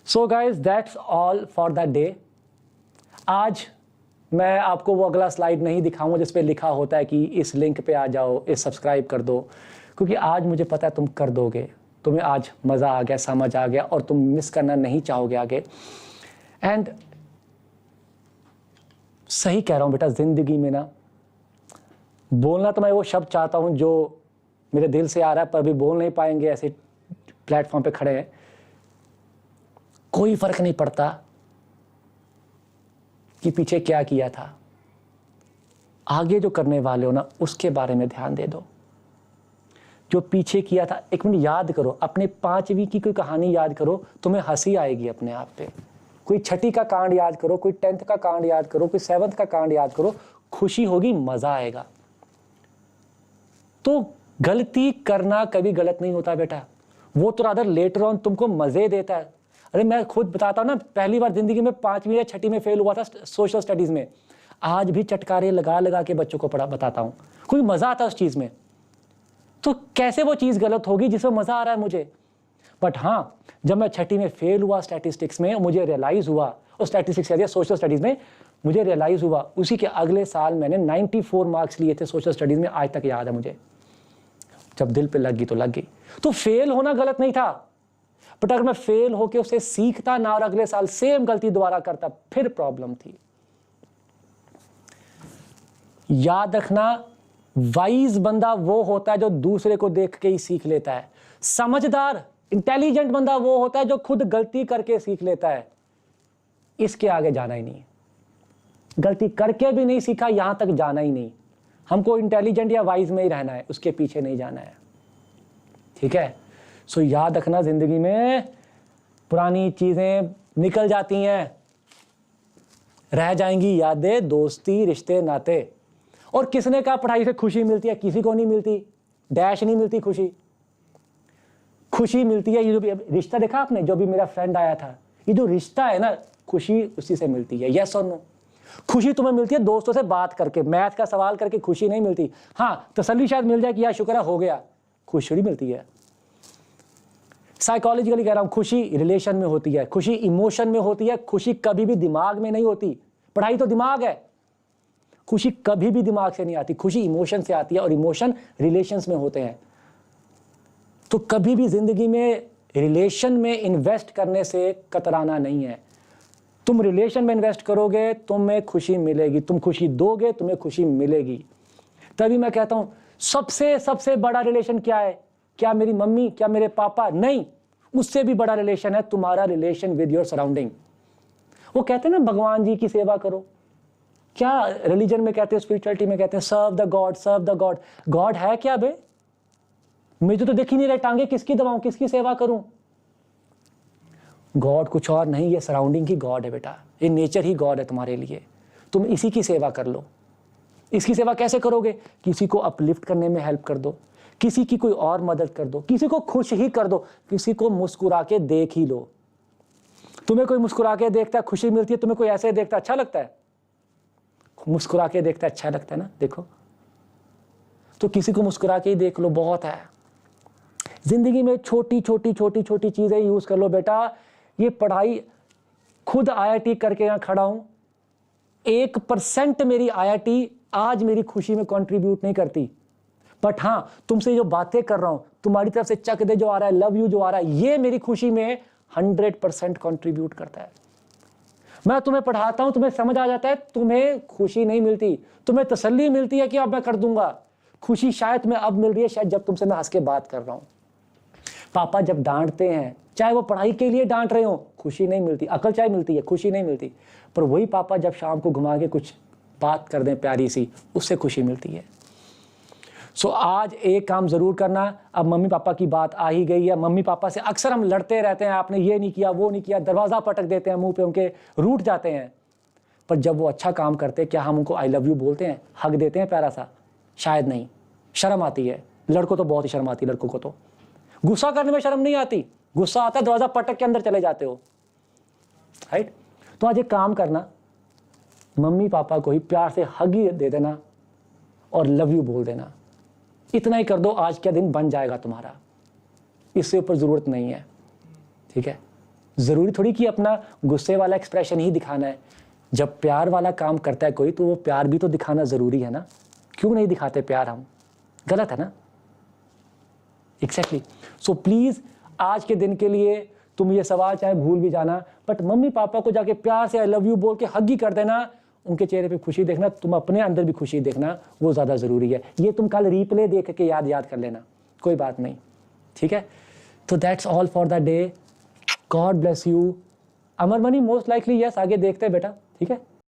So guys that's all for the day. आज मैं आपको वो अगला स्लाइड नहीं दिखाऊंगा जिस पे लिखा होता है कि इस लिंक पे आ जाओ, इस सब्सक्राइब कर दो, क्योंकि आज मुझे पता है तुम कर दोगे। तुम्हें आज मज़ा आ गया, समझ आ गया और तुम मिस करना नहीं चाहोगे आगे। एंड सही कह रहा हूँ बेटा, ज़िंदगी में ना बोलना तो मैं वो शब्द चाहता हूँ जो मेरे दिल से आ रहा है, पर भी बोल नहीं पाएंगे, ऐसे प्लेटफॉर्म पे खड़े हैं। कोई फर्क नहीं पड़ता कि पीछे क्या किया था, आगे जो करने वाले हो ना उसके बारे में ध्यान दे दो। जो पीछे किया था, एक मिनट याद करो, अपने 5वीं की कोई कहानी याद करो, तुम्हें हंसी आएगी अपने आप पे। कोई 6ठी का कांड याद करो, कोई 10th का कांड याद करो, कोई 7th का कांड याद करो, खुशी होगी, मजा आएगा। तो गलती करना कभी गलत नहीं होता बेटा, वो तो रादर लेटर ऑन तुमको मजे देता है। अरे मैं खुद बताता हूँ ना, पहली बार जिंदगी में 5वीं या 6ठी में फेल हुआ था सोशल स्टडीज में, आज भी चटकारे लगा लगा के बच्चों को बताता हूँ, कोई मजा आता है उस चीज में। तो कैसे वो चीज गलत होगी जिसमें मजा आ रहा है मुझे। बट हाँ, जब मैं 6ठी में फेल हुआ स्टैटिस्टिक्स में, मुझे रियलाइज हुआ, और स्टैटिस्टिक्स या सोशल स्टडीज में मुझे रियलाइज हुआ, उसी के अगले साल मैंने 94 मार्क्स लिए थे सोशल स्टडीज में, आज तक याद है मुझे। जब दिल पे लग गई तो लग गई। तो फेल होना गलत नहीं था, बट अगर मैं फेल होके उसे सीखता ना और अगले साल सेम गलती दोबारा करता, फिर प्रॉब्लम थी। याद रखना, वाइज बंदा वो होता है जो दूसरे को देख के ही सीख लेता है। समझदार इंटेलिजेंट बंदा वो होता है जो खुद गलती करके सीख लेता है। इसके आगे जाना ही नहीं, गलती करके भी नहीं सीखा, यहां तक जाना ही नहीं। हमको इंटेलिजेंट या वाइज में ही रहना है, उसके पीछे नहीं जाना है। ठीक है। सो याद रखना, जिंदगी में पुरानी चीजें निकल जाती हैं, रह जाएंगी यादें, दोस्ती, रिश्ते, नाते। और किसने कहा पढ़ाई से खुशी मिलती है? किसी को नहीं मिलती, डैश नहीं मिलती खुशी। खुशी मिलती है, ये जो भी रिश्ता देखा आपने, जो भी मेरा फ्रेंड आया था, ये जो रिश्ता है ना, खुशी उसी से मिलती है। यस और नो? खुशी तुम्हें मिलती है दोस्तों से बात करके, मैथ का सवाल करके खुशी नहीं मिलती। हाँ, तसल्ली शायद मिल जाए कि यार शुक्र है हो गया, खुशी मिलती है। साइकोलॉजिकली कह रहा हूं, खुशी रिलेशन में होती है, खुशी इमोशन में होती है, खुशी कभी भी दिमाग में नहीं होती। पढ़ाई तो दिमाग है, खुशी कभी भी दिमाग से नहीं आती, खुशी इमोशन से आती है, और इमोशन रिलेशंस में होते हैं। तो कभी भी जिंदगी में रिलेशन में इन्वेस्ट करने से कतराना नहीं है। तुम रिलेशन में इन्वेस्ट करोगे, तुम्हें खुशी मिलेगी, तुम खुशी दोगे, तुम्हें खुशी मिलेगी। तभी मैं कहता हूं, सबसे बड़ा रिलेशन क्या है? क्या मेरी मम्मी, क्या मेरे पापा? नहीं, उससे भी बड़ा रिलेशन है तुम्हारा रिलेशन विद योर सराउंडिंग। वो कहते हैं ना, भगवान जी की सेवा करो। क्या रिलीजन में कहते हैं, स्पिरिचुअलिटी में कहते हैं, serve the God, serve the God. God है क्या बे? मुझे तो दिख ही नहीं रहे टांगे, किसकी दबाऊं, किसकी सेवा करूं? गॉड कुछ और नहीं, ये सराउंडिंग ही गॉड है बेटा, ये नेचर ही गॉड है तुम्हारे लिए। तुम इसी की सेवा कर लो। इसकी सेवा कैसे करोगे? किसी को अपलिफ्ट करने में हेल्प कर दो, किसी की कोई और मदद कर दो, किसी को खुश ही कर दो, किसी को मुस्कुरा के देख ही लो। तुम्हें कोई मुस्कुरा के देखता है, खुशी मिलती है, तुम्हें कोई ऐसे देखता है, अच्छा लगता है? मुस्कुरा के देखता है, अच्छा लगता है ना? देखो, तो किसी को मुस्कुरा के ही देख लो, बहुत है। जिंदगी में छोटी छोटी चीजें यूज कर लो बेटा। ये पढ़ाई, खुद IIT करके यहां खड़ा हूं, 1% मेरी IIT आज मेरी खुशी में कंट्रीब्यूट नहीं करती। बट हाँ, तुमसे जो बातें कर रहा हूं, तुम्हारी तरफ से चक दे जो आ रहा है, लव यू जो आ रहा है, ये मेरी खुशी में 100% कंट्रीब्यूट करता है। मैं तुम्हें पढ़ाता हूं, तुम्हें समझ आ जाता है, तुम्हें खुशी नहीं मिलती, तुम्हें तसल्ली मिलती है कि अब मैं कर दूंगा। खुशी शायद तुम्हें अब मिल रही है, शायद जब तुमसे मैं हंस के बात कर रहा हूं। पापा जब डांटते हैं, चाहे वो पढ़ाई के लिए डांट रहे हो, खुशी नहीं मिलती। अकल चाहे मिलती है, खुशी नहीं मिलती। पर वही पापा जब शाम को घुमा के कुछ बात कर दें प्यारी सी, उससे खुशी मिलती है। सो आज एक काम जरूर करना। अब मम्मी पापा की बात आ ही गई है, मम्मी पापा से अक्सर हम लड़ते रहते हैं, आपने ये नहीं किया, वो नहीं किया, दरवाजा पटक देते हैं मुंह पे, उनके रूठ जाते हैं। पर जब वो अच्छा काम करते, क्या हम उनको आई लव यू बोलते हैं, हक देते हैं प्यारा सा? शायद नहीं, शर्म आती है। लड़कों तो बहुत ही शर्म आती है, लड़कों को तो गुस्सा करने में शर्म नहीं आती, गुस्सा आता है दरवाजा पटक के अंदर चले जाते हो, राइट? तो आज एक काम करना, मम्मी पापा को ही प्यार से हग ही दे देना और लव यू बोल देना। इतना ही कर दो, आज का दिन बन जाएगा तुम्हारा, इससे ऊपर जरूरत नहीं है। ठीक है, ज़रूरी थोड़ी कि अपना गुस्से वाला एक्सप्रेशन ही दिखाना है। जब प्यार वाला काम करता है कोई, तो वो प्यार भी तो दिखाना ज़रूरी है ना। क्यों नहीं दिखाते प्यार हम? गलत है ना। एग्जैक्टली। सो प्लीज़ आज के दिन के लिए तुम ये सवाल चाहे भूल भी जाना, बट मम्मी पापा को जाके प्यार से आई लव यू बोल के हग ही कर देना, उनके चेहरे पे खुशी देखना, तुम अपने अंदर भी खुशी देखना, वो ज़्यादा ज़रूरी है। ये तुम कल रीप्ले देख के याद कर लेना, कोई बात नहीं, ठीक है। तो that's all for the day. God bless you. Amar money most likely yes, आगे देखते हैं बेटा, ठीक है।